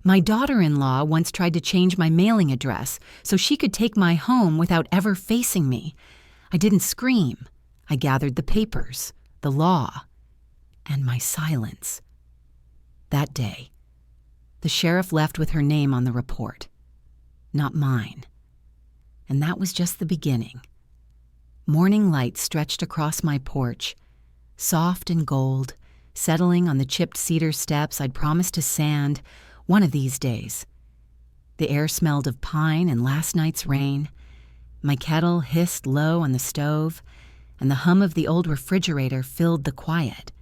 My daughter-in-law once tried to change my mailing address so she could take my home without ever facing me. I didn't scream. I gathered the papers, the law, and my silence. That day, the sheriff left with her name on the report, not mine. And that was just the beginning. Morning light stretched across my porch, soft and gold, settling on the chipped cedar steps I'd promised to sand one of these days. The air smelled of pine and last night's rain. My kettle hissed low on the stove, and the hum of the old refrigerator filled the quiet.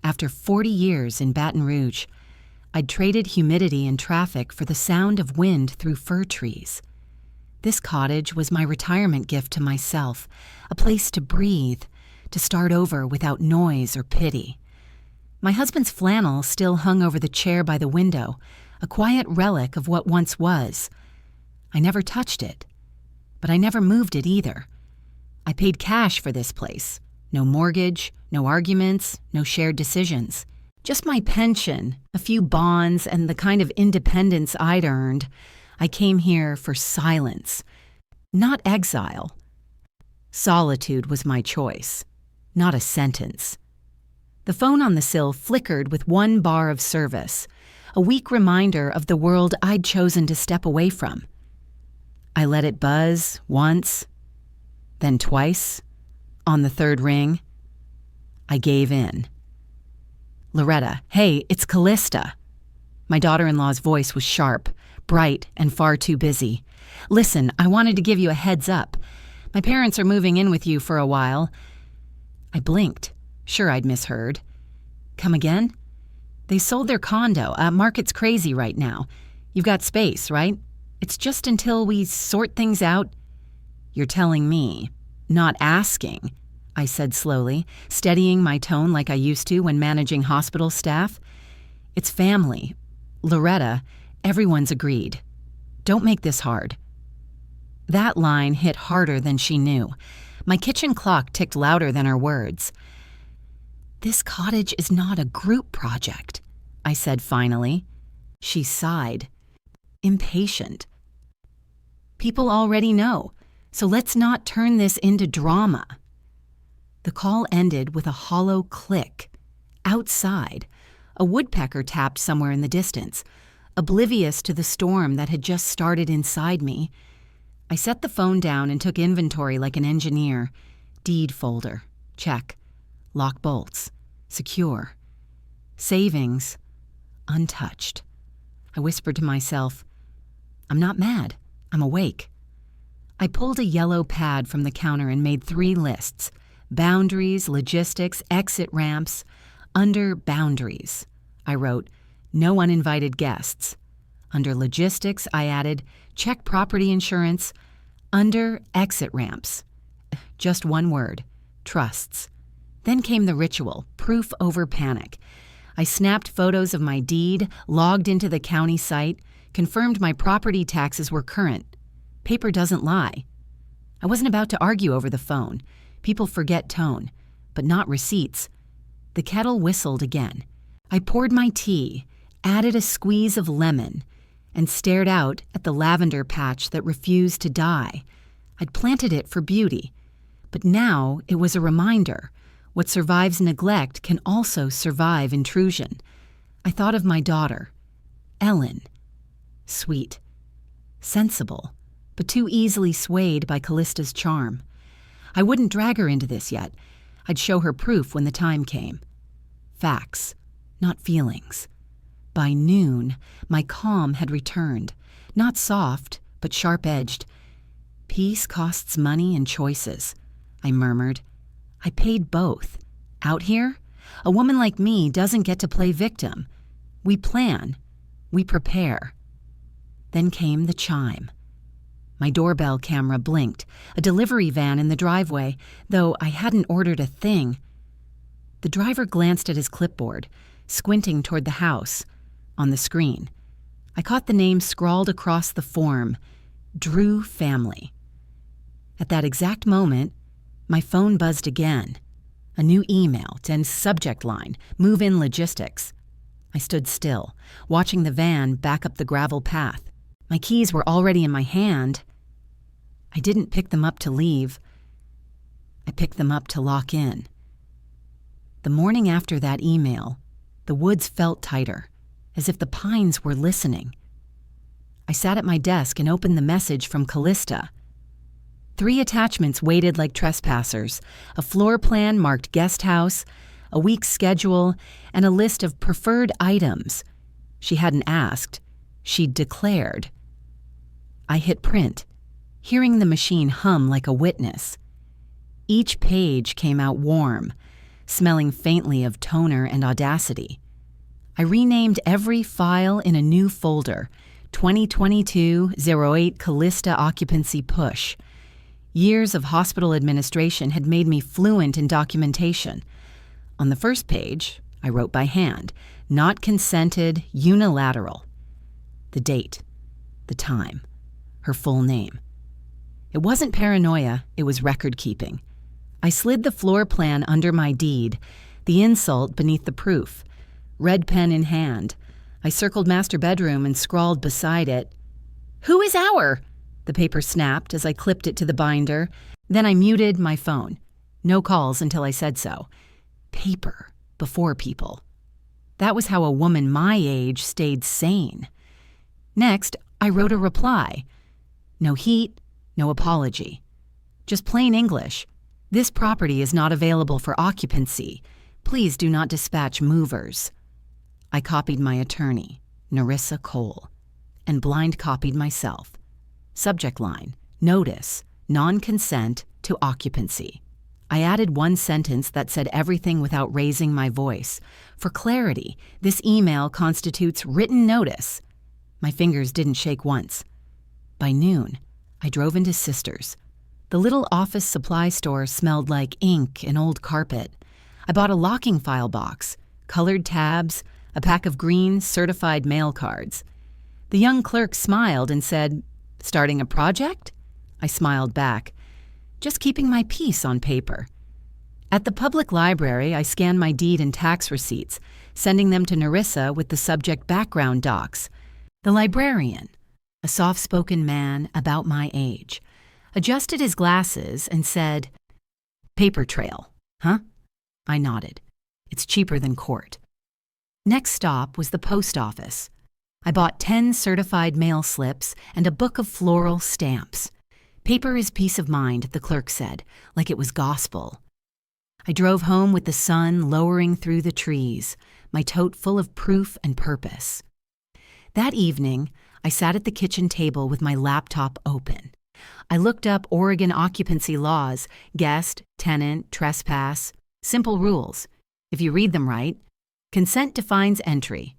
After 40 years in Baton Rouge, I'd traded humidity and traffic for the sound of wind through fir trees. This cottage was my retirement gift to myself, a place to breathe, to start over without noise or pity. My husband's flannel still hung over the chair by the window, a quiet relic of what once was. I never touched it, but I never moved it either. I paid cash for this place. No mortgage, no arguments, no shared decisions. Just my pension, a few bonds, and the kind of independence I'd earned. I came here for silence, not exile. Solitude was my choice, not a sentence. The phone on the sill flickered with one bar of service, a weak reminder of the world I'd chosen to step away from. I let it buzz once, then twice. On the third ring, I gave in. "Loretta, hey, it's Callista." My daughter-in-law's voice was sharp, bright, and far too busy. "Listen, I wanted to give you a heads up. My parents are moving in with you for a while." I blinked. Sure, I'd misheard. "Come again?" "They sold their condo. Market's crazy right now. You've got space, right? It's just until we sort things out." "You're telling me, not asking," I said slowly, steadying my tone like I used to when managing hospital staff. "It's family. Loretta, everyone's agreed. Don't make this hard." That line hit harder than she knew. My kitchen clock ticked louder than her words. "This cottage is not a group project," I said finally. She sighed, impatient. "People already know, so let's not turn this into drama." The call ended with a hollow click. Outside, a woodpecker tapped somewhere in the distance, oblivious to the storm that had just started inside me. I set the phone down and took inventory like an engineer. Deed folder, check. Lock bolts, secure. Savings, untouched. I whispered to myself, "I'm not mad, I'm awake." I pulled a yellow pad from the counter and made 3 lists: boundaries, logistics, exit ramps. Under boundaries, I wrote, "No uninvited guests." Under logistics, I added, "Check property insurance." Under exit ramps, just one word, trusts. Then came the ritual, proof over panic. I snapped photos of my deed, logged into the county site, confirmed my property taxes were current. Paper doesn't lie. I wasn't about to argue over the phone. People forget tone, but not receipts. The kettle whistled again. I poured my tea, added a squeeze of lemon, and stared out at the lavender patch that refused to die. I'd planted it for beauty, but now it was a reminder. What survives neglect can also survive intrusion. I thought of my daughter, Ellen. Sweet, sensible, but too easily swayed by Callista's charm. I wouldn't drag her into this yet. I'd show her proof when the time came. Facts, not feelings. By noon, my calm had returned, not soft, but sharp-edged. "Peace costs money and choices," I murmured. "I paid both. Out here, a woman like me doesn't get to play victim. We plan. We prepare." Then came the chime. My doorbell camera blinked, a delivery van in the driveway, though I hadn't ordered a thing. The driver glanced at his clipboard, squinting toward the house. On the screen, I caught the name scrawled across the form, Drew Family. At that exact moment, my phone buzzed again. A new email and subject line, move-in logistics. I stood still, watching the van back up the gravel path. My keys were already in my hand. I didn't pick them up to leave. I picked them up to lock in. The morning after that email, the woods felt tighter, as if the pines were listening. I sat at my desk and opened the message from Callista. 3 attachments waited like trespassers: a floor plan marked guest house, a week's schedule, and a list of preferred items. She hadn't asked. She'd declared. I hit print, hearing the machine hum like a witness. Each page came out warm, smelling faintly of toner and audacity. I renamed every file in a new folder: 2022-08 Callista Occupancy Push. Years of hospital administration had made me fluent in documentation. On the first page, I wrote by hand: not consented, unilateral. The date, the time, her full name. It wasn't paranoia, it was record-keeping. I slid the floor plan under my deed, the insult beneath the proof. Red pen in hand, I circled master bedroom and scrawled beside it, "Who is our?" The paper snapped as I clipped it to the binder. Then I muted my phone. No calls until I said so. Paper before people. That was how a woman my age stayed sane. Next, I wrote a reply. No heat, no apology. Just plain English. This property is not available for occupancy. Please do not dispatch movers. I copied my attorney, Nerissa Cole, and blind copied myself. Subject line: notice, non-consent to occupancy. I added one sentence that said everything without raising my voice. For clarity, this email constitutes written notice. My fingers didn't shake once. By noon, I drove into Sisters. The little office supply store smelled like ink and old carpet. I bought a locking file box, colored tabs, a pack of green certified mail cards. The young clerk smiled and said, "Starting a project?" I smiled back, just keeping my peace on paper. At the public library, I scanned my deed and tax receipts, sending them to Nerissa with the subject background docs. The librarian, a soft-spoken man about my age, adjusted his glasses and said, "Paper trail, huh?" I nodded. It's cheaper than court. Next stop was the post office. I bought 10 certified mail slips and a book of floral stamps. Paper is peace of mind, the clerk said, like it was gospel. I drove home with the sun lowering through the trees, my tote full of proof and purpose. That evening, I sat at the kitchen table with my laptop open. I looked up Oregon occupancy laws: guest, tenant, trespass. Simple rules. If you read them right, consent defines entry.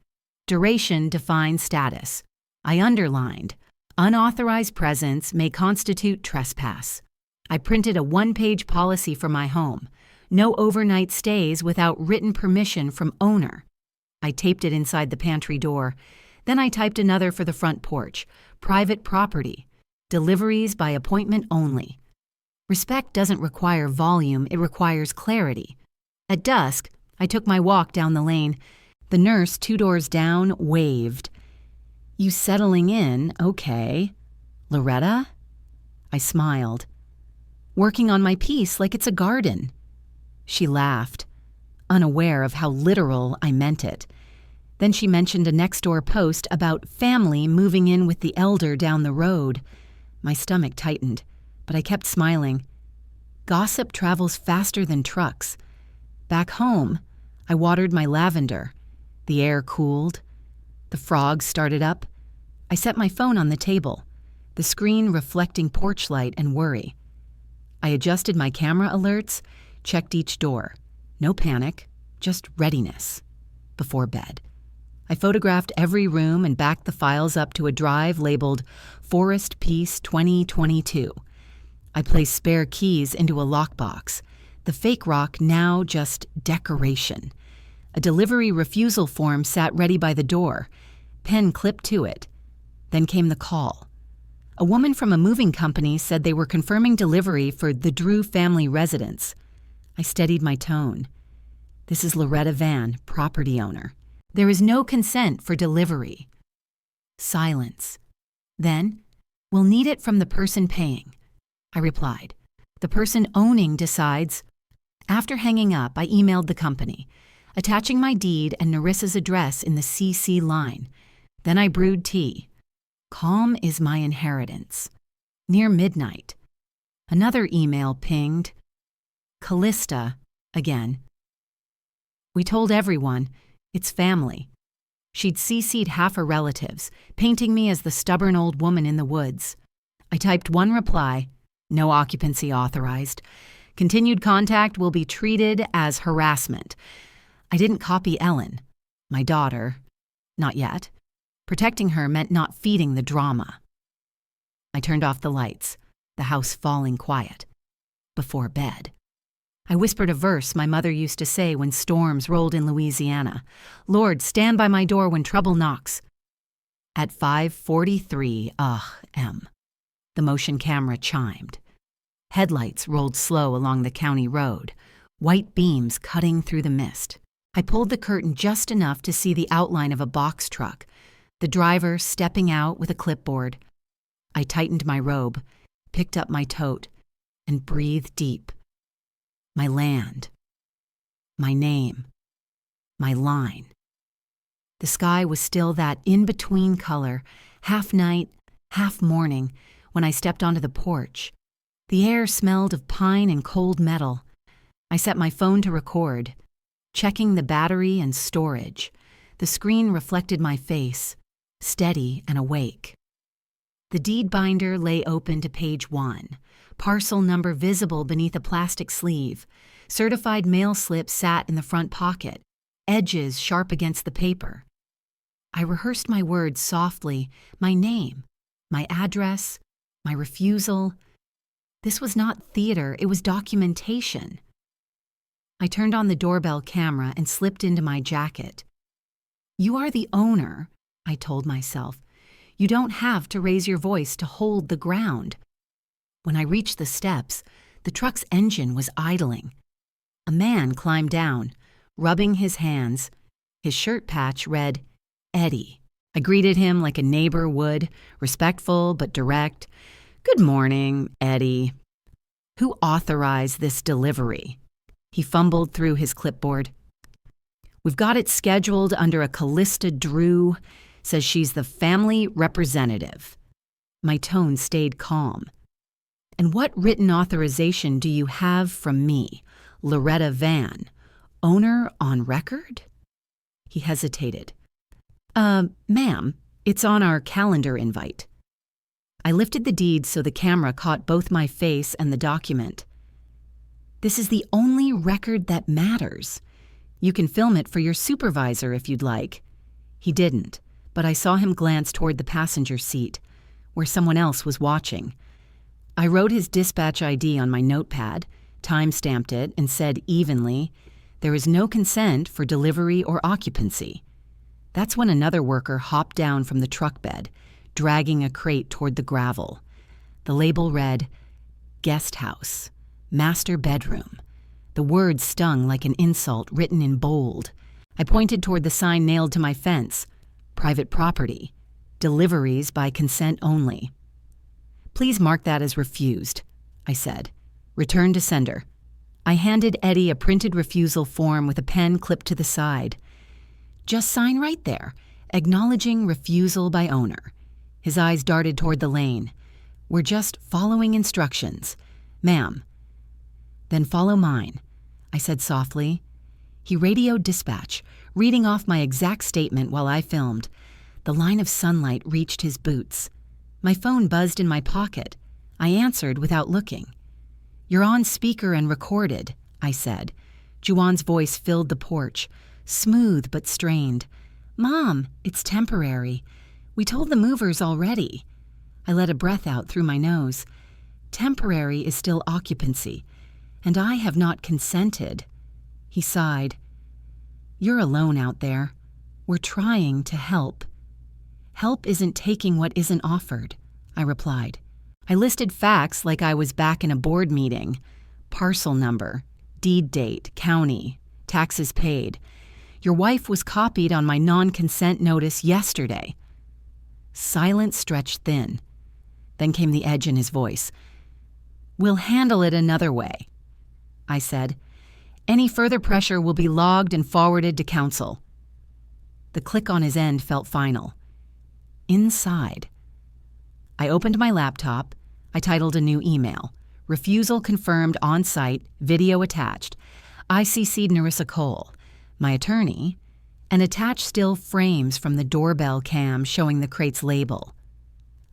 Duration defines status. I underlined, unauthorized presence may constitute trespass. I printed a 1-page policy for my home. No overnight stays without written permission from owner. I taped it inside the pantry door. Then I typed another for the front porch. Private property. Deliveries by appointment only. Respect doesn't require volume, it requires clarity. At dusk, I took my walk down the lane. The nurse 2 doors down waved. "You settling in, okay. Loretta?" I smiled. "Working on my piece like it's a garden." She laughed, unaware of how literal I meant it. Then she mentioned a next-door post about family moving in with the elder down the road. My stomach tightened, but I kept smiling. Gossip travels faster than trucks. Back home, I watered my lavender. The air cooled. The frogs started up. I set my phone on the table, the screen reflecting porch light and worry. I adjusted my camera alerts, checked each door. No panic, just readiness. Before bed, I photographed every room and backed the files up to a drive labeled Forest Peace 2022. I placed spare keys into a lockbox. The fake rock now just decoration. A delivery refusal form sat ready by the door, pen clipped to it. Then came the call. A woman from a moving company said they were confirming delivery for the Drew family residence. I steadied my tone. "This is Loretta Vann, property owner. There is no consent for delivery. Silence. Then, we'll need it from the person paying. I replied. The person owning decides. After hanging up, I emailed the company, attaching my deed and Nerissa's address in the CC line. Then I brewed tea. Calm is my inheritance. Near midnight, another email pinged. Callista, again. We told everyone, it's family. She'd CC'd half her relatives, painting me as the stubborn old woman in the woods. I typed one reply, no occupancy authorized. Continued contact will be treated as harassment. I didn't copy Ellen, my daughter. Not yet. Protecting her meant not feeding the drama. I turned off the lights, the house falling quiet. Before bed, I whispered a verse my mother used to say when storms rolled in Louisiana. Lord, stand by my door when trouble knocks. At 5:43 a.m., the motion camera chimed. Headlights rolled slow along the county road, white beams cutting through the mist. I pulled the curtain just enough to see the outline of a box truck, the driver stepping out with a clipboard. I tightened my robe, picked up my tote, and breathed deep. My land, my name, my line. The sky was still that in-between color, half night, half morning, when I stepped onto the porch. The air smelled of pine and cold metal. I set my phone to record, checking the battery and storage. The screen reflected my face, steady and awake. The deed binder lay open to page 1, parcel number visible beneath a plastic sleeve. Certified mail slip sat in the front pocket, edges sharp against the paper. I rehearsed my words softly, my name, my address, my refusal. This was not theater, it was documentation. I turned on the doorbell camera and slipped into my jacket. You are the owner, I told myself. You don't have to raise your voice to hold the ground. When I reached the steps, the truck's engine was idling. A man climbed down, rubbing his hands. His shirt patch read, Eddie. I greeted him like a neighbor would, respectful but direct. Good morning, Eddie. Who authorized this delivery? He fumbled through his clipboard. We've got it scheduled under a Callista Drew. Says she's the family representative. My tone stayed calm. And what written authorization do you have from me, Loretta Vann, owner on record? He hesitated. Ma'am, it's on our calendar invite. I lifted the deed so the camera caught both my face and the document. This is the only record that matters. You can film it for your supervisor if you'd like. He didn't, but I saw him glance toward the passenger seat, where someone else was watching. I wrote his dispatch ID on my notepad, time-stamped it, and said evenly, there is no consent for delivery or occupancy. That's when another worker hopped down from the truck bed, dragging a crate toward the gravel. The label read, Guest House, Master Bedroom. The words stung like an insult written in bold. I pointed toward the sign nailed to my fence, Private Property, Deliveries by Consent Only. Please mark that as refused, I said. Return to sender. I handed Eddie a printed refusal form with a pen clipped to the side. Just sign right there, acknowledging refusal by owner. His eyes darted toward the lane. We're just following instructions. Ma'am. Then follow mine, I said softly. He radioed dispatch, reading off my exact statement while I filmed. The line of sunlight reached his boots. My phone buzzed in my pocket. I answered without looking. You're on speaker and recorded, I said. Juwan's voice filled the porch, smooth but strained. Mom, it's temporary. We told the movers already. I let a breath out through my nose. Temporary is still occupancy, and I have not consented. He sighed. You're alone out there. We're trying to help. Help isn't taking what isn't offered, I replied. I listed facts like I was back in a board meeting. Parcel number, deed date, county, taxes paid. Your wife was copied on my non-consent notice yesterday." Silence stretched thin. Then came the edge in his voice. "We'll handle it another way," I said. "Any further pressure will be logged and forwarded to counsel." The click on his end felt final. Inside. I opened my laptop. I titled a new email. "Refusal confirmed on site, video attached." I CC'd Narissa Cole, my attorney, and attached still frames from the doorbell cam showing the crate's label.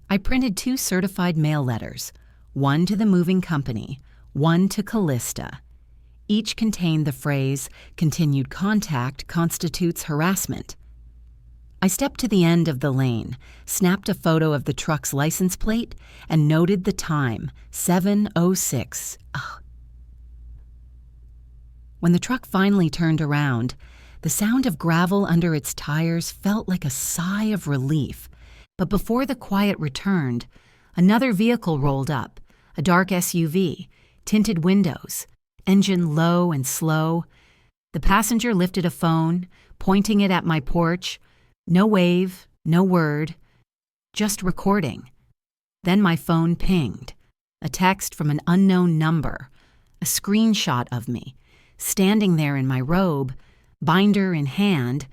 I printed 2 certified mail letters, one to the moving company, one to Callista. Each contained the phrase, "Continued contact constitutes harassment." I stepped to the end of the lane, snapped a photo of the truck's license plate, and noted the time, 7:06. Ugh. When the truck finally turned around, the sound of gravel under its tires felt like a sigh of relief. But before the quiet returned, another vehicle rolled up, a dark SUV, tinted windows, engine low and slow. The passenger lifted a phone, pointing it at my porch. No wave, no word, just recording. Then my phone pinged, a text from an unknown number, a screenshot of me, standing there in my robe, binder in hand.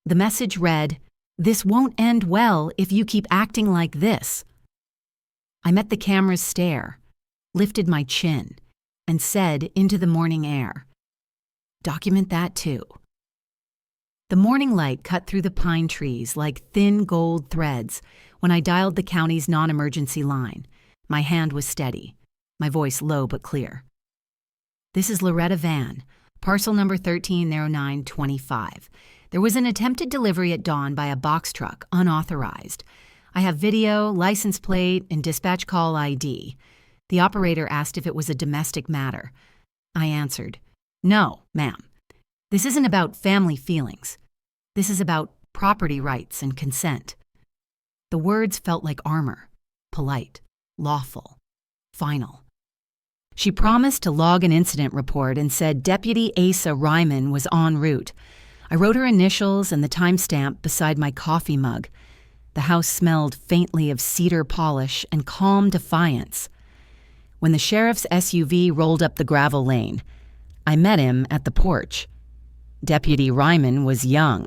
The message read, "This won't end well if you keep acting like this." I met the camera's stare, lifted my chin, and said into the morning air, "Document that too." The morning light cut through the pine trees like thin gold threads when I dialed the county's non-emergency line. My hand was steady, my voice low but clear. "This is Loretta Vann, parcel number 130925. There was an attempted delivery at dawn by a box truck, unauthorized. I have video, license plate, and dispatch call ID. The operator asked if it was a domestic matter. I answered, 'No, ma'am. This isn't about family feelings. This is about property rights and consent.' The words felt like armor, polite, lawful, final. She promised to log an incident report and said Deputy Asa Ryman was en route. I wrote her initials and the timestamp beside my coffee mug. The house smelled faintly of cedar polish and calm defiance. When the sheriff's SUV rolled up the gravel lane, I met him at the porch. Deputy Ryman was young,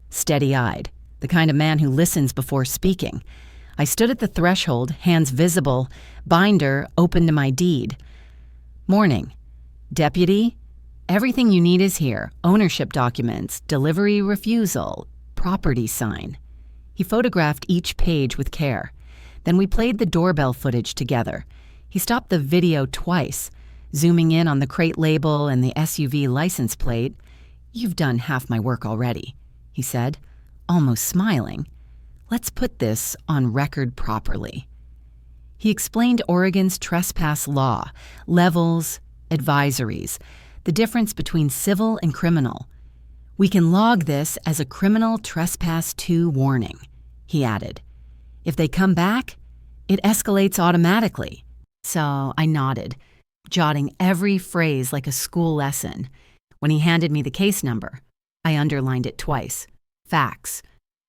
steady-eyed, the kind of man who listens before speaking. I stood at the threshold, hands visible, binder open to my deed. "Morning. Deputy, everything you need is here. Ownership documents, delivery refusal, property sign." He photographed each page with care. Then we played the doorbell footage together. He stopped the video twice, zooming in on the crate label and the SUV license plate. "You've done half my work already," he said, almost smiling. "Let's put this on record properly." He explained Oregon's trespass law, levels, advisories, the difference between civil and criminal. "We can log this as a criminal trespass 2 warning," he added. "If they come back, it escalates automatically." So I nodded, jotting every phrase like a school lesson. When he handed me the case number, I underlined it twice. Facts,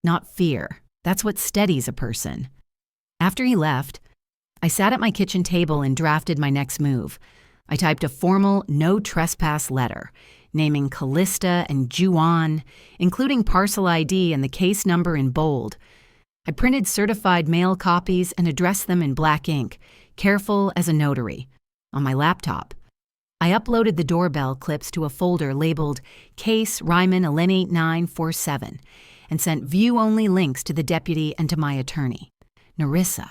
not fear. That's what steadies a person. After he left, I sat at my kitchen table and drafted my next move. I typed a formal no trespass letter, naming Callista and Juan, including parcel ID and the case number in bold. I printed certified mail copies and addressed them in black ink, careful as a notary, on my laptop. I uploaded the doorbell clips to a folder labeled Case Ryman 18947 and sent view-only links to the deputy and to my attorney, Narissa.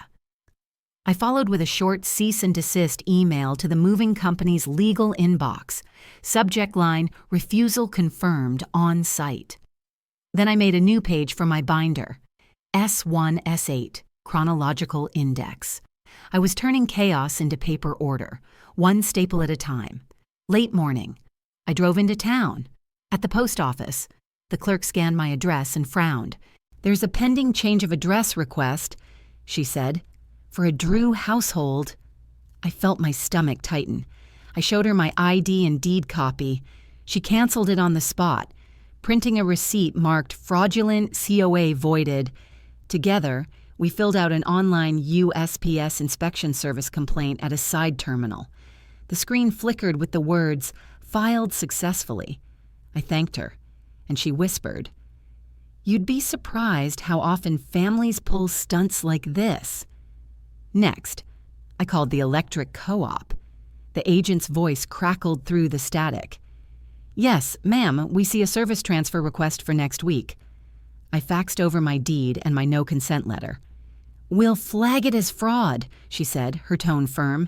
I followed with a short cease and desist email to the moving company's legal inbox, subject line, "Refusal confirmed on site." Then I made a new page for my binder, S1S8, chronological index. I was turning chaos into paper order, one staple at a time. Late morning. I drove into town. At the post office, the clerk scanned my address and frowned. "There's a pending change of address request," she said, "for a Drew household." I felt my stomach tighten. I showed her my ID and deed copy. She canceled it on the spot, printing a receipt marked fraudulent COA voided. Together, we filled out an online USPS inspection service complaint at a side terminal. The screen flickered with the words, "Filed successfully." I thanked her, and she whispered, "You'd be surprised how often families pull stunts like this." Next, I called the electric co-op. The agent's voice crackled through the static. "Yes, ma'am, we see a service transfer request for next week." I faxed over my deed and my no consent letter. "We'll flag it as fraud," she said, her tone firm.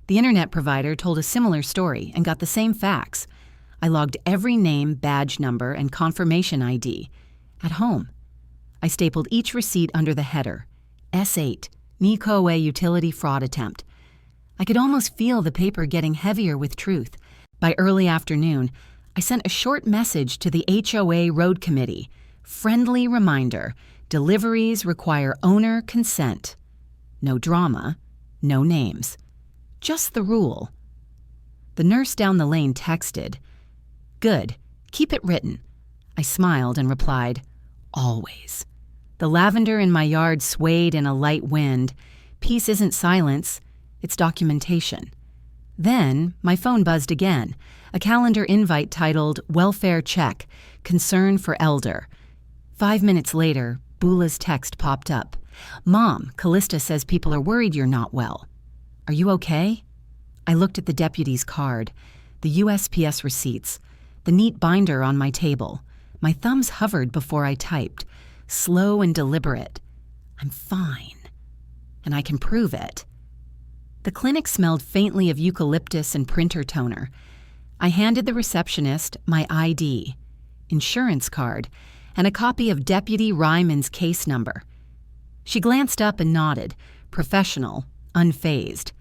The internet provider told a similar story and got the same fax. I logged every name, badge number, and confirmation ID. At home, I stapled each receipt under the header, S8, NCOA utility fraud attempt. I could almost feel the paper getting heavier with truth. By early afternoon, I sent a short message to the HOA Road Committee. Friendly reminder, deliveries require owner consent. No drama, no names. Just the rule. The nurse down the lane texted, "Good, keep it written." I smiled and replied, "Always." The lavender in my yard swayed in a light wind. Peace isn't silence, it's documentation. Then my phone buzzed again, a calendar invite titled Welfare Check, Concern for Elder. 5 minutes later, Boula's text popped up. "Mom, Callista says people are worried you're not well. Are you okay?" I looked at the deputy's card, the USPS receipts, the neat binder on my table. My thumbs hovered before I typed, slow and deliberate. "I'm fine. And I can prove it." The clinic smelled faintly of eucalyptus and printer toner. I handed the receptionist my ID, insurance card, and a copy of Deputy Ryman's case number. She glanced up and nodded, professional, unfazed.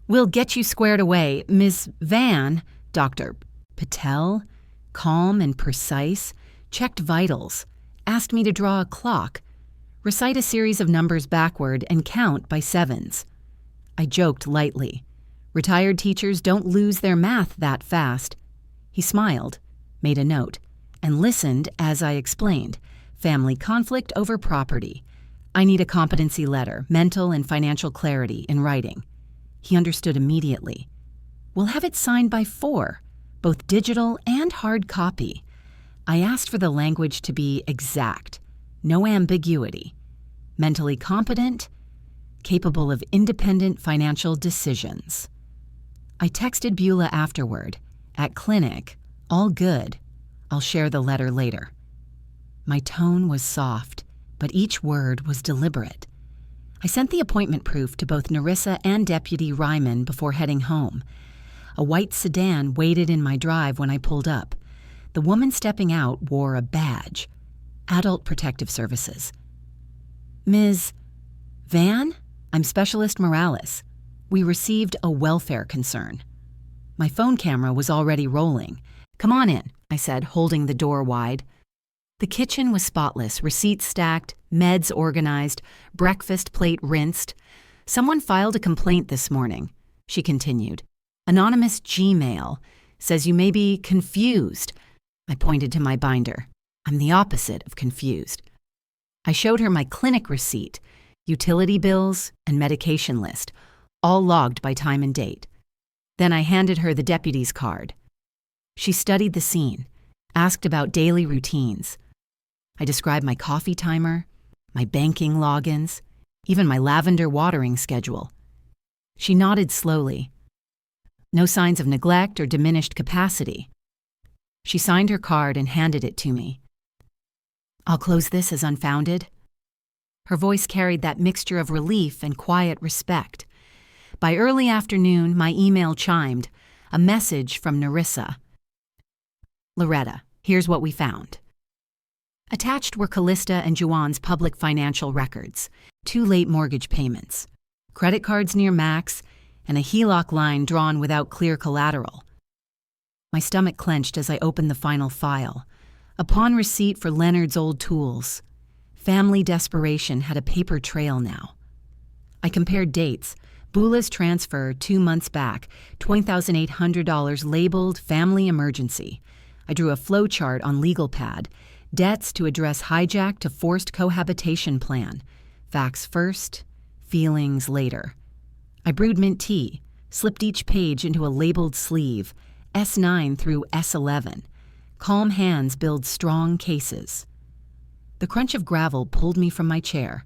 "We'll get you squared away. Miss Vann," Dr. Patel, calm and precise, checked vitals, asked me to draw a clock, recite a series of numbers backward, and count by sevens. I joked lightly. Retired teachers don't lose their math that fast. He smiled, made a note, and listened as I explained. Family conflict over property. I need a competency letter, mental and financial clarity in writing. He understood immediately. "We'll have it signed by 4, both digital and hard copy." I asked for the language to be exact, no ambiguity. Mentally competent, capable of independent financial decisions. I texted Beulah afterward. At clinic, all good. I'll share the letter later. My tone was soft, but each word was deliberate. I sent the appointment proof to both Nerissa and Deputy Ryman before heading home. A white sedan waited in my drive when I pulled up. The woman stepping out wore a badge, Adult Protective Services. "Ms. Vann? I'm Specialist Morales. We received a welfare concern." My phone camera was already rolling. "Come on in," I said, holding the door wide. The kitchen was spotless, receipts stacked, meds organized, breakfast plate rinsed. "Someone filed a complaint this morning," she continued. "Anonymous Gmail. Says you may be confused." I pointed to my binder. I'm the opposite of confused. I showed her my clinic receipt, utility bills, and medication list, all logged by time and date. Then I handed her the deputy's card. She studied the scene, asked about daily routines. I described my coffee timer, my banking logins, even my lavender watering schedule. She nodded slowly. No signs of neglect or diminished capacity. She signed her card and handed it to me. "I'll close this as unfounded." Her voice carried that mixture of relief and quiet respect. By early afternoon, my email chimed, a message from Nerissa. "Loretta, here's what we found." Attached were Callista and Juwan's public financial records, 2 late mortgage payments, credit cards near max, and a HELOC line drawn without clear collateral. My stomach clenched as I opened the final file. Upon receipt for Leonard's old tools, family desperation had a paper trail now. I compared dates. Boula's transfer 2 months back, $20,800 labeled family emergency. I drew a flowchart on legal pad. Debts to address hijack to forced cohabitation plan. Facts first, feelings later. I brewed mint tea, slipped each page into a labeled sleeve, S9 through S11. Calm hands build strong cases. The crunch of gravel pulled me from my chair.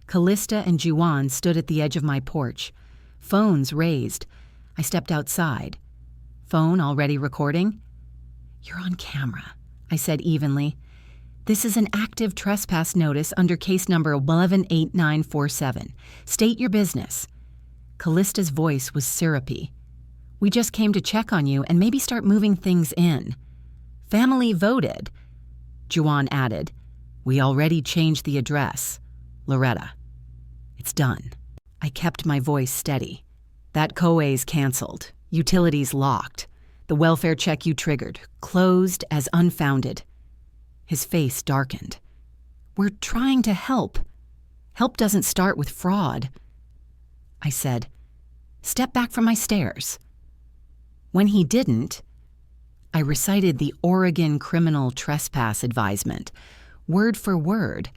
Callista and Juwan stood at the edge of my porch. Phones raised. I stepped outside. Phone already recording? "You're on camera," I said evenly. "This is an active trespass notice under case number 118947. State your business." Callista's voice was syrupy. "We just came to check on you and maybe start moving things in." "Family voted," Juwan added. "We already changed the address. Loretta. It's done." I kept my voice steady. "That COA's canceled. Utilities locked. The welfare check you triggered, closed as unfounded." His face darkened. "We're trying to help. Help doesn't start with fraud." I said, "Step back from my stairs." When he didn't, I recited the Oregon criminal trespass advisement, word for word.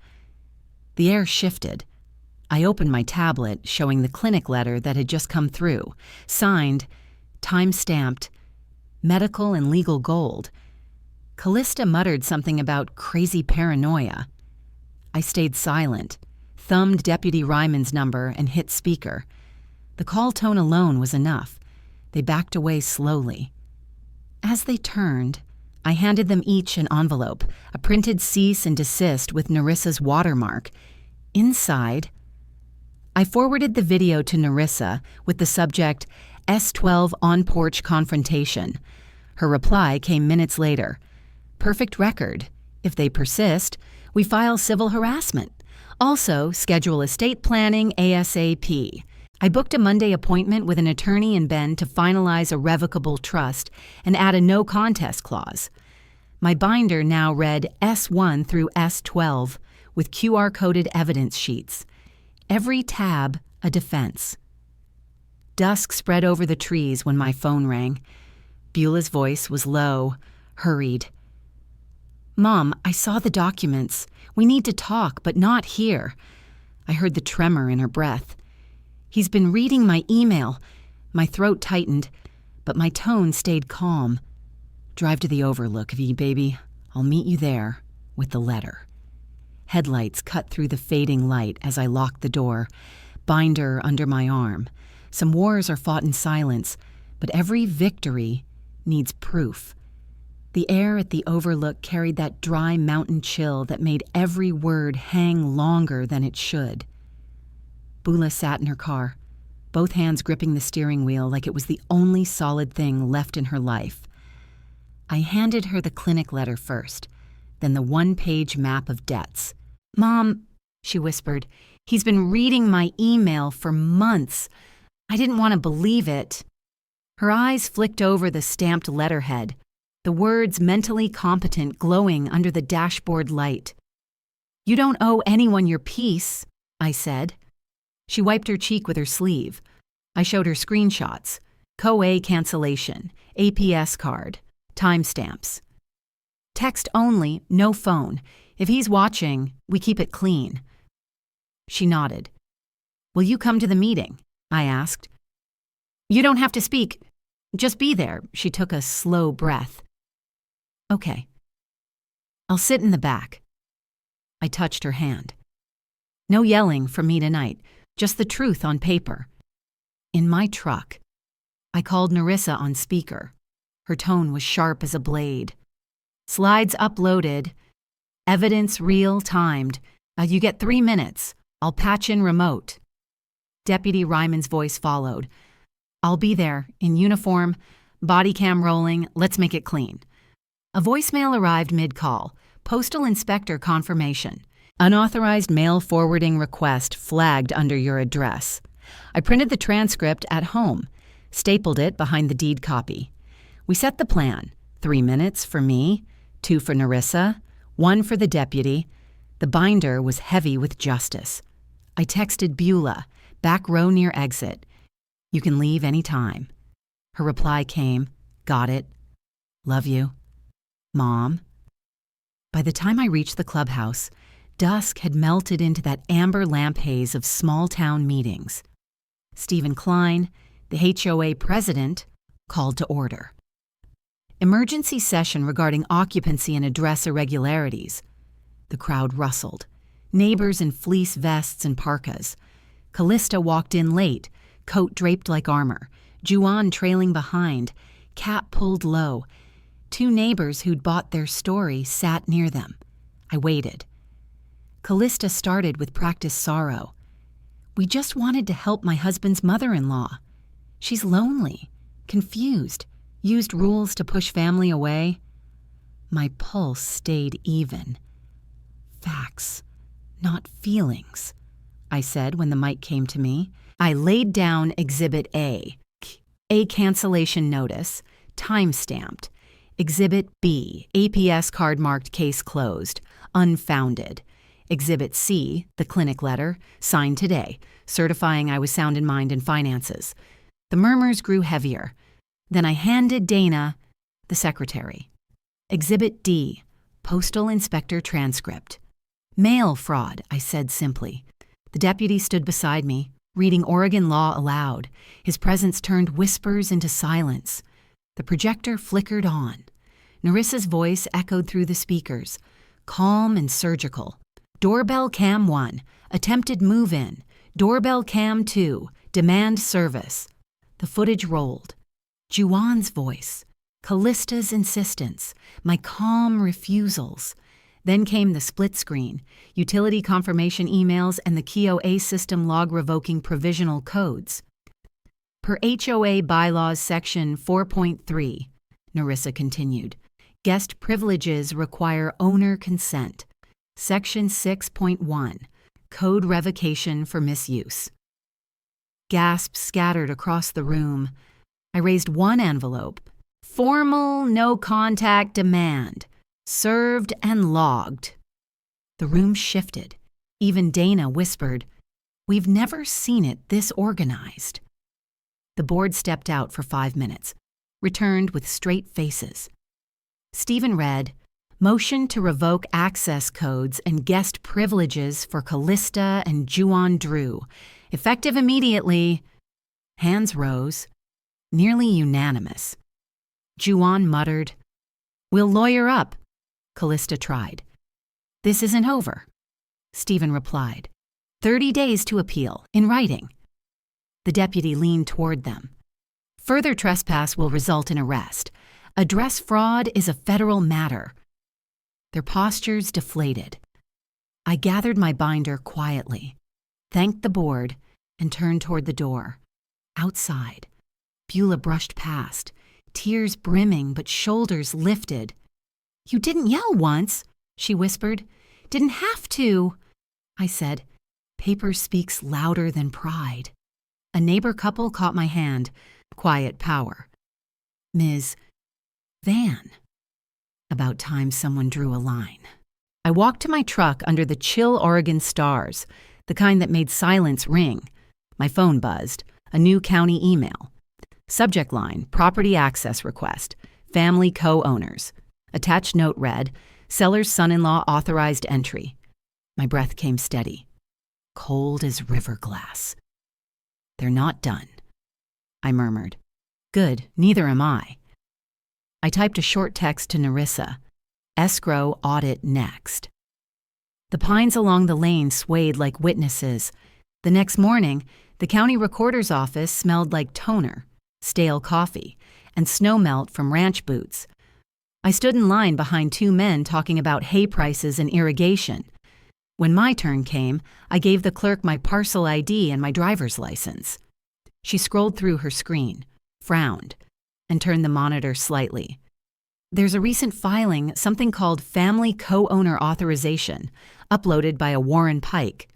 The air shifted. I opened my tablet, showing the clinic letter that had just come through, signed, time-stamped, medical and legal gold. Callista muttered something about crazy paranoia. I stayed silent, thumbed Deputy Ryman's number, and hit speaker. The call tone alone was enough. They backed away slowly. As they turned, I handed them each an envelope, a printed cease and desist with Nerissa's watermark. Inside, I forwarded the video to Nerissa with the subject, S12 on-porch confrontation. Her reply came minutes later. "Perfect record. If they persist, we file civil harassment. Also, schedule estate planning ASAP. I booked a Monday appointment with an attorney in Bend to finalize a revocable trust and add a no contest clause." My binder now read S1 through S12 with QR-coded evidence sheets. Every tab a defense. Dusk spread over the trees when my phone rang. Beulah's voice was low, hurried. "Mom, I saw the documents. We need to talk, but not here." I heard the tremor in her breath. "He's been reading my email." My throat tightened, but my tone stayed calm. "Drive to the Overlook, V, baby. I'll meet you there with the letter." Headlights cut through the fading light as I locked the door, binder under my arm. Some wars are fought in silence, but every victory needs proof. The air at the Overlook carried that dry mountain chill that made every word hang longer than it should. Beulah sat in her car, both hands gripping the steering wheel like it was the only solid thing left in her life. I handed her the clinic letter first, then the one-page map of debts. "Mom," she whispered, "he's been reading my email for months. I didn't want to believe it." Her eyes flicked over the stamped letterhead, the words mentally competent glowing under the dashboard light. "You don't owe anyone your peace," I said. She wiped her cheek with her sleeve. I showed her screenshots. COA cancellation, APS card, timestamps. "Text only, no phone. If he's watching, we keep it clean." She nodded. "Will you come to the meeting?" I asked. "You don't have to speak. Just be there." She took a slow breath. "Okay. I'll sit in the back." I touched her hand. "No yelling from me tonight, just the truth on paper." In my truck, I called Nerissa on speaker. Her tone was sharp as a blade. "Slides uploaded. Evidence real-timed. You get 3 minutes. I'll patch in remote." Deputy Ryman's voice followed. "I'll be there, in uniform, body cam rolling. Let's make it clean." A voicemail arrived mid-call. "Postal Inspector confirmation. Unauthorized mail forwarding request flagged under your address." I printed the transcript at home, stapled it behind the deed copy. We set the plan. 3 minutes for me, 2 for Nerissa, 1 for the deputy. The binder was heavy with justice. I texted Beulah, back row near exit. "You can leave any time." Her reply came, "Got it. Love you. Mom. By the time I reached the clubhouse, dusk had melted into that amber lamp haze of small-town meetings. Stephen Klein, the HOA president, called to order. Emergency session regarding occupancy and address irregularities. The crowd rustled. Neighbors in fleece vests and parkas. Callista walked in late, coat draped like armor, Juan trailing behind, cap pulled low. 2 neighbors who'd bought their story sat near them. I waited. Callista started with practiced sorrow. We just wanted to help my husband's mother-in-law. She's lonely, confused, used rules to push family away. My pulse stayed even. Facts, not feelings, I said when the mic came to me. I laid down Exhibit A cancellation notice, time-stamped. Exhibit B, APS card marked case closed, unfounded. Exhibit C, the clinic letter, signed today, certifying I was sound in mind and finances. The murmurs grew heavier. Then I handed Dana the secretary. Exhibit D, postal inspector transcript. Mail fraud, I said simply. The deputy stood beside me, reading Oregon law aloud. His presence turned whispers into silence. The projector flickered on. Nerissa's voice echoed through the speakers, calm and surgical. Doorbell cam 1, attempted move-in. Doorbell cam 2, demand service. The footage rolled. Juwan's voice, Callista's insistence, my calm refusals. Then came the split screen, utility confirmation emails, and the KOA system log revoking provisional codes. Per HOA bylaws section 4.3, Nerissa continued, guest privileges require owner consent. Section 6.1, code revocation for misuse. Gasps scattered across the room. I raised one envelope. Formal no contact demand. Served and logged. The room shifted. Even Dana whispered, "We've never seen it this organized." The board stepped out for 5 minutes, returned with straight faces. Stephen read, "Motion to revoke access codes and guest privileges for Callista and Juwan Drew. Effective immediately." Hands rose, nearly unanimous. Juwan muttered, "We'll lawyer up." Callista tried. "This isn't over." Stephen replied, 30 days to appeal, in writing. The deputy leaned toward them. "Further trespass will result in arrest. Address fraud is a federal matter." Their postures deflated. I gathered my binder quietly, thanked the board, and turned toward the door. Outside, Beulah brushed past, tears brimming but shoulders lifted. "You didn't yell once," she whispered. "Didn't have to." I said, "Paper speaks louder than pride." A neighbor couple caught my hand, quiet power. "Ms. Vann." About time someone drew a line. I walked to my truck under the chill Oregon stars, the kind that made silence ring. My phone buzzed, a new county email. Subject line, property access request, family co-owners. Attached note read, seller's son-in-law authorized entry. My breath came steady, cold as river glass. "They're not done," I murmured. "Good, neither am I." I typed a short text to Nerissa. Escrow audit next. The pines along the lane swayed like witnesses. The next morning, the county recorder's office smelled like toner, stale coffee, and snow melt from ranch boots. I stood in line behind 2 men talking about hay prices and irrigation. When my turn came, I gave the clerk my parcel ID and my driver's license. She scrolled through her screen, frowned, and turned the monitor slightly. "There's a recent filing, something called Family Co-Owner Authorization, uploaded by a Warren Pike."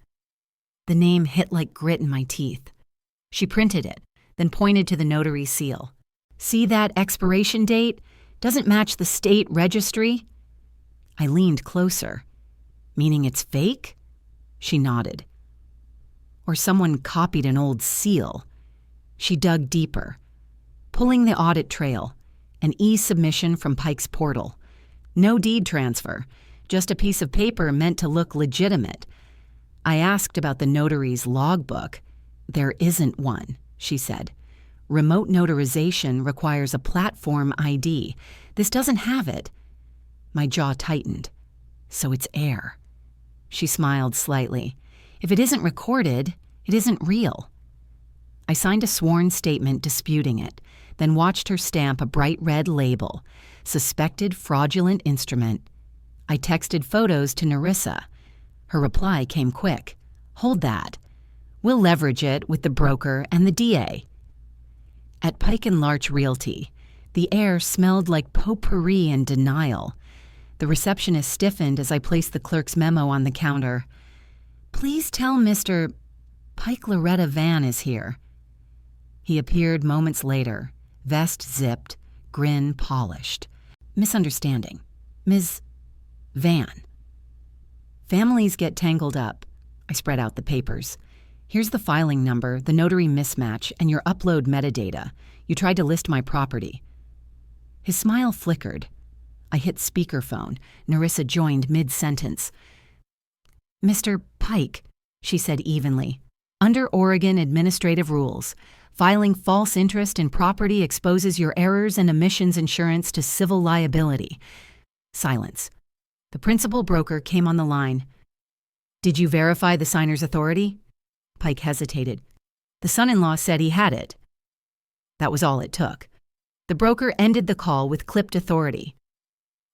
The name hit like grit in my teeth. She printed it, then pointed to the notary seal. "See that expiration date? Doesn't match the state registry." I leaned closer. "Meaning it's fake?" She nodded. "Or someone copied an old seal." She dug deeper. Pulling the audit trail, an e-submission from Pike's portal. No deed transfer, just a piece of paper meant to look legitimate. I asked about the notary's logbook. There isn't one, she said. Remote notarization requires a platform ID. This doesn't have it. My jaw tightened. So it's air. She smiled slightly. If it isn't recorded, it isn't real. I signed a sworn statement disputing it, then watched her stamp a bright red label, suspected fraudulent instrument. I texted photos to Nerissa. Her reply came quick. Hold that. We'll leverage it with the broker and the DA. At Pike & Larch Realty, the air smelled like potpourri and denial. The receptionist stiffened as I placed the clerk's memo on the counter. Please tell Mr. Pike Loretta Vann is here. He appeared moments later, vest zipped, grin polished. Misunderstanding. Ms. Vann. Families get tangled up. I spread out the papers. Here's the filing number, the notary mismatch, and your upload metadata. You tried to list my property. His smile flickered. I hit speakerphone. Nerissa joined mid-sentence. Mr. Pike, she said evenly, under Oregon administrative rules, filing false interest in property exposes your errors and omissions insurance to civil liability. Silence. The principal broker came on the line. Did you verify the signer's authority? Pike hesitated. The son-in-law said he had it. That was all it took. The broker ended the call with clipped authority.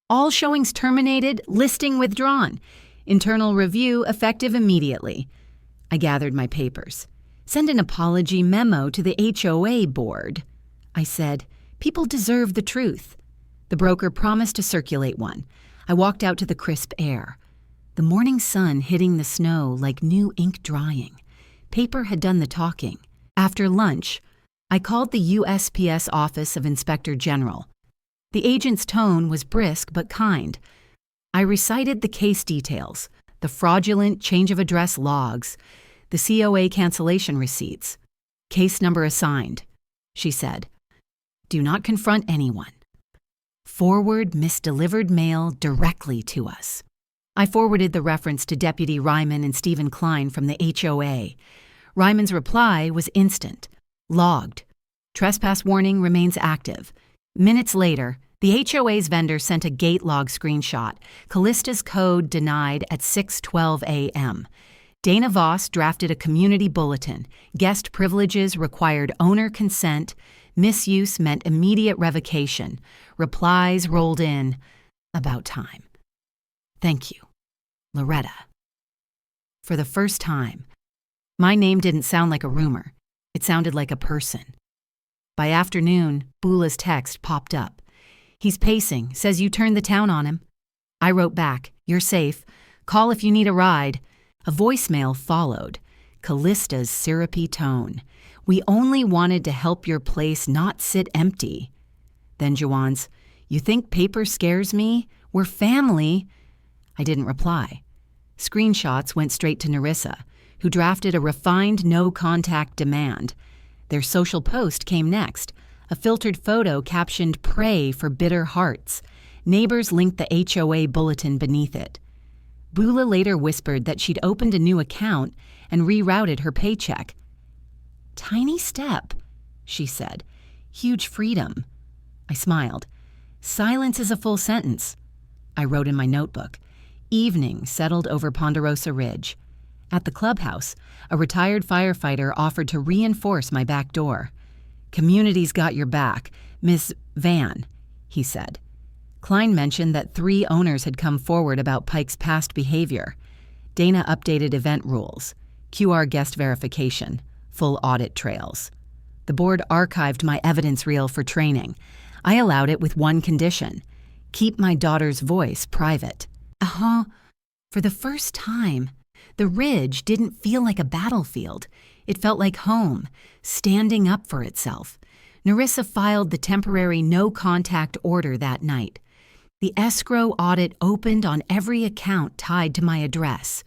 All showings terminated, listing withdrawn. Internal review effective immediately. I gathered my papers. Send an apology memo to the HOA board. I said, people deserve the truth. The broker promised to circulate one. I walked out to the crisp air. The morning sun hitting the snow like new ink drying. Paper had done the talking. After lunch, I called the USPS Office of Inspector General. The agent's tone was brisk but kind. I recited the case details, the fraudulent change of address logs, the COA cancellation receipts. Case number assigned, she said. Do not confront anyone. Forward misdelivered mail directly to us. I forwarded the reference to Deputy Ryman and Stephen Klein from the HOA. Ryman's reply was instant. Logged. Trespass warning remains active. Minutes later, the HOA's vendor sent a gate log screenshot. Callista's code denied at 6:12 a.m. Dana Voss drafted a community bulletin. Guest privileges required owner consent. Misuse meant immediate revocation. Replies rolled in. About time. Thank you, Loretta. For the first time, my name didn't sound like a rumor. It sounded like a person. By afternoon, Boula's text popped up. He's pacing, says you turned the town on him. I wrote back, you're safe. Call if you need a ride. A voicemail followed. Callista's syrupy tone. We only wanted to help your place not sit empty. Then Juwan's, you think paper scares me? We're family. I didn't reply. Screenshots went straight to Nerissa, who drafted a refined no-contact demand. Their social post came next. A filtered photo captioned, "Pray for bitter hearts." Neighbors linked the HOA bulletin beneath it. Boula later whispered that she'd opened a new account and rerouted her paycheck. Tiny step, she said. Huge freedom. I smiled. Silence is a full sentence. I wrote in my notebook. Evening settled over Ponderosa Ridge. At the clubhouse, a retired firefighter offered to reinforce my back door. Community's got your back, Miss Vann, he said. Klein mentioned that 3 owners had come forward about Pike's past behavior. Dana updated event rules, QR guest verification, full audit trails. The board archived my evidence reel for training. I allowed it with one condition: keep my daughter's voice private. For the first time, the ridge didn't feel like a battlefield. It felt like home, standing up for itself. Nerissa filed the temporary no-contact order that night. The escrow audit opened on every account tied to my address.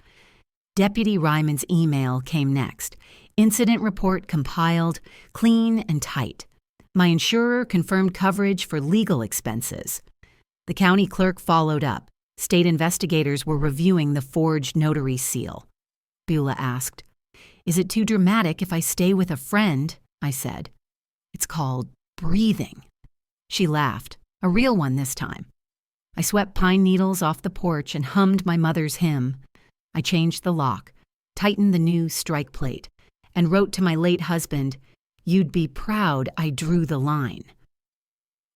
Deputy Ryman's email came next. Incident report compiled, clean and tight. My insurer confirmed coverage for legal expenses. The county clerk followed up. State investigators were reviewing the forged notary seal. Beulah asked, "Is it too dramatic if I stay with a friend?" I said. "It's called breathing." She laughed, a real one this time. I swept pine needles off the porch and hummed my mother's hymn. I changed the lock, tightened the new strike plate, and wrote to my late husband, "You'd be proud I drew the line."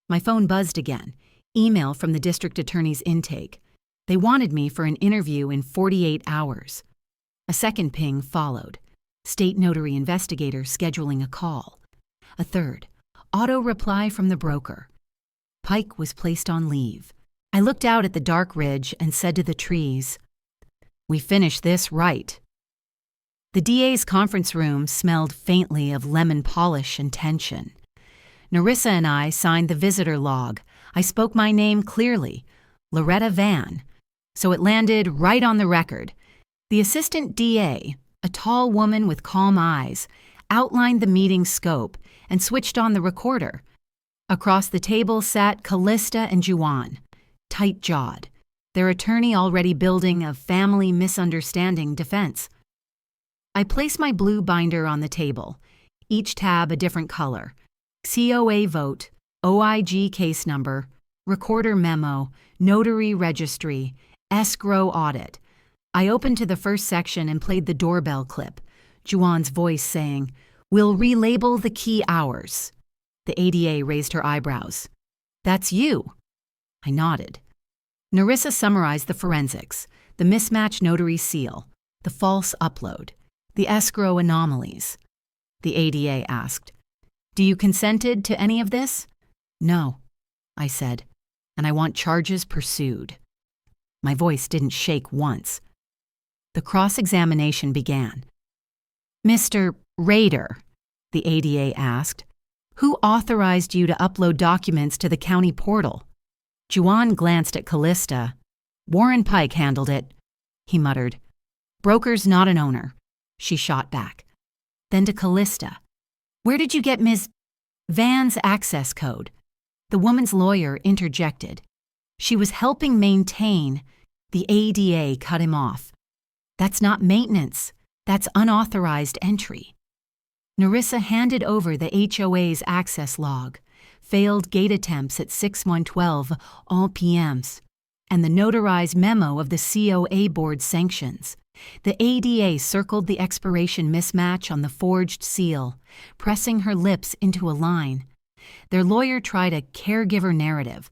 My phone buzzed again, email from the district attorney's intake. They wanted me for an interview in 48 hours. A second ping followed, state notary investigator scheduling a call. A third, auto reply from the broker. Pike was placed on leave. I looked out at the dark ridge and said to the trees, "We finish this right." The DA's conference room smelled faintly of lemon polish and tension. Nerissa and I signed the visitor log. I spoke my name clearly, Loretta Vann, so it landed right on the record. The assistant DA, a tall woman with calm eyes, outlined the meeting's scope and switched on the recorder. Across the table sat Callista and Juwan, tight-jawed, their attorney already building a family misunderstanding defense. I placed my blue binder on the table, each tab a different color. COA vote, OIG case number, recorder memo, notary registry, escrow audit. I opened to the first section and played the doorbell clip, Juwan's voice saying, "We'll relabel the key hours." The ADA raised her eyebrows. "That's you." I nodded. Nerissa summarized the forensics, the mismatch notary seal, the false upload, the escrow anomalies. The ADA asked, "Do you consented to any of this?" "No," I said, "and I want charges pursued." My voice didn't shake once. The cross-examination began. "Mr. Rader," the ADA asked, "who authorized you to upload documents to the county portal?" Juwan glanced at Callista. "Warren Pike handled it," he muttered. "Broker's not an owner," she shot back. Then to Callista, "Where did you get Ms. Vann's access code?" The woman's lawyer interjected. "She was helping maintain." The ADA cut him off. "That's not maintenance. That's unauthorized entry." Nerissa handed over the HOA's access log, failed gate attempts at 6/112 all PMs, and the notarized memo of the COA board sanctions. The ADA circled the expiration mismatch on the forged seal, pressing her lips into a line. Their lawyer tried a caregiver narrative,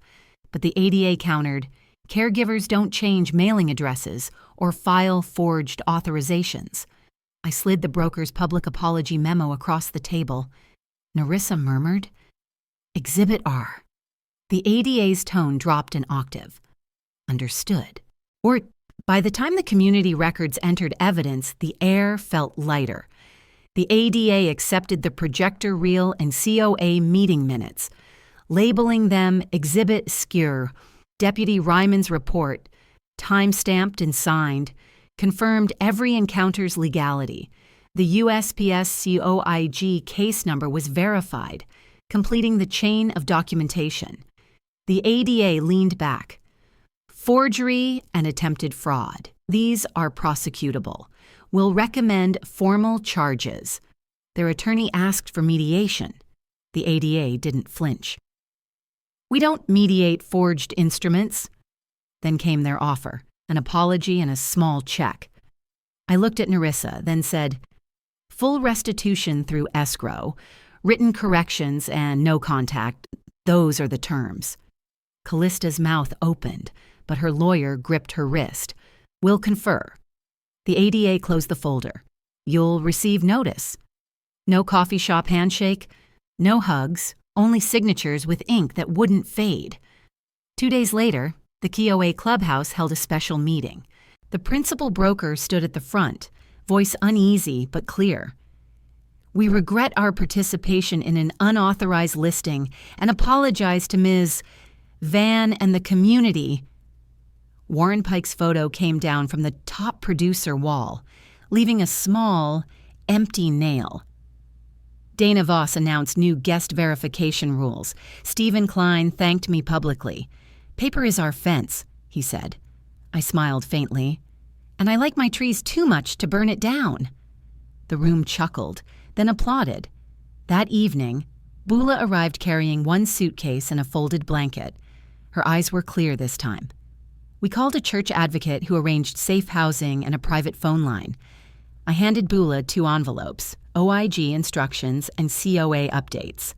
but the ADA countered, "Caregivers don't change mailing addresses or file forged authorizations." I slid the broker's public apology memo across the table. Nerissa murmured, "Exhibit R." The ADA's tone dropped an octave. Understood. Or by the time the community records entered evidence, the air felt lighter. The ADA accepted the projector reel and COA meeting minutes, labeling them Exhibit SCUR, Deputy Ryman's report, time-stamped and signed, confirmed every encounter's legality. The USPS COIG case number was verified, completing the chain of documentation. The ADA leaned back. "Forgery and attempted fraud. These are prosecutable. We'll recommend formal charges." Their attorney asked for mediation. The ADA didn't flinch. "We don't mediate forged instruments." Then came their offer, an apology and a small check. I looked at Nerissa, then said, "Full restitution through escrow, written corrections, and no contact. Those are the terms." Callista's mouth opened, but her lawyer gripped her wrist. "We'll confer." The ADA closed the folder. "You'll receive notice." No coffee shop handshake, no hugs, only signatures with ink that wouldn't fade. 2 days later, the KOA clubhouse held a special meeting. The principal broker stood at the front, voice uneasy but clear. "We regret our participation in an unauthorized listing and apologize to Ms. Vann and the community." Warren Pike's photo came down from the top producer wall, leaving a small, empty nail. Dana Voss announced new guest verification rules. Stephen Klein thanked me publicly. Paper is our fence, he said. I smiled faintly. And I like my trees too much to burn it down. The room chuckled, then applauded. That evening, Bula arrived carrying one suitcase and a folded blanket. Her eyes were clear this time. We called a church advocate who arranged safe housing and a private phone line. I handed Bula 2 envelopes, OIG instructions and COA updates.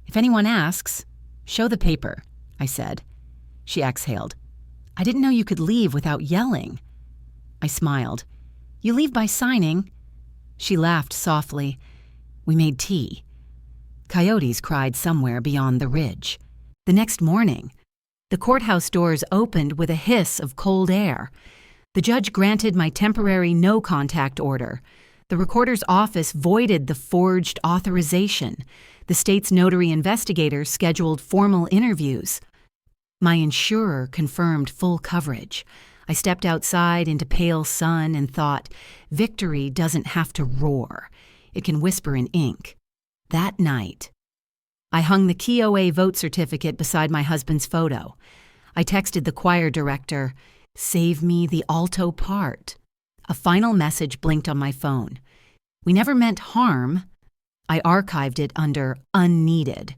If anyone asks, show the paper, I said. She exhaled. I didn't know you could leave without yelling. I smiled. You leave by signing. She laughed softly. We made tea. Coyotes cried somewhere beyond the ridge. The next morning, the courthouse doors opened with a hiss of cold air. The judge granted my temporary no-contact order. The recorder's office voided the forged authorization. The state's notary investigator scheduled formal interviews. My insurer confirmed full coverage. I stepped outside into pale sun and thought, victory doesn't have to roar. It can whisper in ink. That night, I hung the KOA vote certificate beside my husband's photo. I texted the choir director, "Save me the alto part." A final message blinked on my phone. We never meant harm. I archived it under unneeded.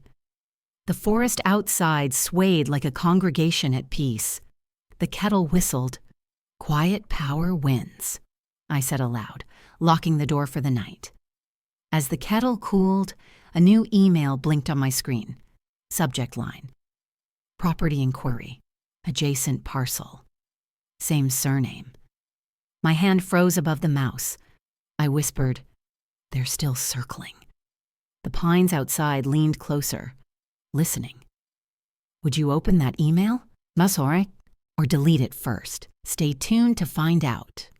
The forest outside swayed like a congregation at peace. The kettle whistled. Quiet power wins, I said aloud, locking the door for the night. As the kettle cooled, a new email blinked on my screen. Subject line. Property inquiry. Adjacent parcel. Same surname. My hand froze above the mouse. I whispered, "They're still circling." The pines outside leaned closer, listening. Would you open that email? Masore? Or delete it first? Stay tuned to find out.